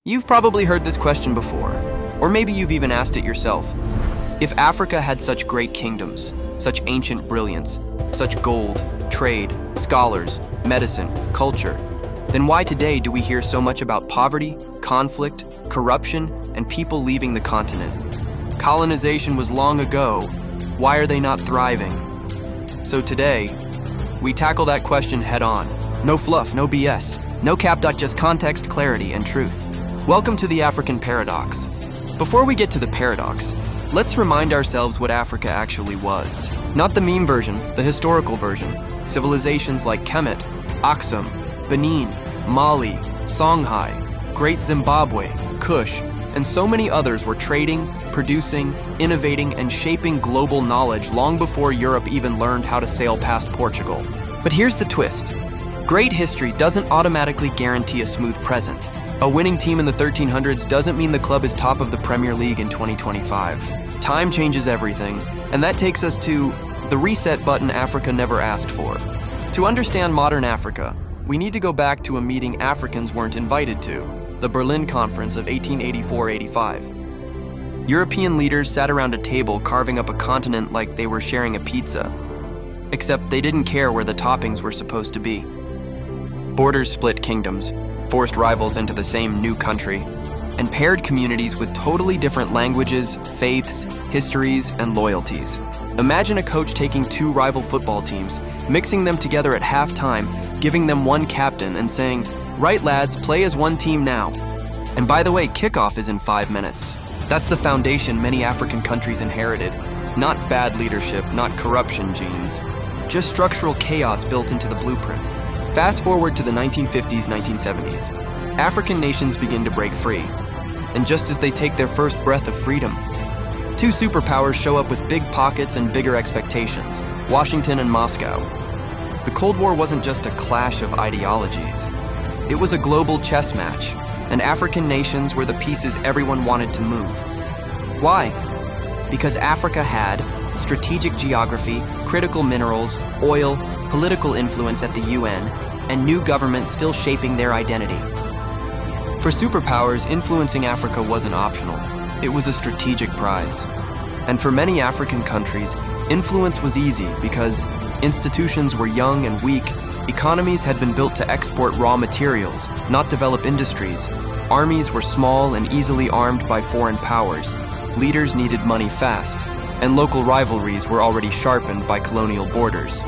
You've probably heard this question before, or maybe you've even asked it yourself. If Africa had such great kingdoms, such ancient brilliance, such gold, trade, scholars, medicine, culture, then why today do we hear so much about poverty, conflict, corruption, and people leaving the continent? Colonization was long ago. Why are they not thriving? So today, we tackle that question head on. No fluff, no BS. No cap. Just context, clarity, and truth. Welcome to the African Paradox. Before we get to the paradox, let's remind ourselves what Africa actually was. Not the meme version, the historical version. Civilizations like Kemet, Aksum, Benin, Mali, Songhai, Great Zimbabwe, Kush, and so many others were trading, producing, innovating, and shaping global knowledge long before Europe even learned how to sail past Portugal. But here's the twist. Great history doesn't automatically guarantee a smooth present. A winning team in the 1300s doesn't mean the club is top of the Premier League in 2025. Time changes everything, and that takes us to the reset button Africa never asked for. To understand modern Africa, we need to go back to a meeting Africans weren't invited to, the Berlin Conference of 1884-85. European leaders sat around a table carving up a continent like they were sharing a pizza, except they didn't care where the toppings were supposed to be. Borders split kingdoms, forced rivals into the same new country, and paired communities with totally different languages, faiths, histories, and loyalties. Imagine a coach taking two rival football teams, mixing them together at halftime, giving them one captain, and saying, "Right, lads, play as one team now. And by the way, kickoff is in 5 minutes." That's the foundation many African countries inherited. Not bad leadership, not corruption genes. Just structural chaos built into the blueprint. Fast forward to the 1950s, 1970s. African nations begin to break free. And just as they take their first breath of freedom, two superpowers show up with big pockets and bigger expectations, Washington and Moscow. The Cold War wasn't just a clash of ideologies. It was a global chess match, and African nations were the pieces everyone wanted to move. Why? Because Africa had strategic geography, critical minerals, oil, political influence at the UN, and new governments still shaping their identity. For superpowers, influencing Africa wasn't optional. It was a strategic prize. And for many African countries, influence was easy because institutions were young and weak, economies had been built to export raw materials, not develop industries, armies were small and easily armed by foreign powers, leaders needed money fast, and local rivalries were already sharpened by colonial borders.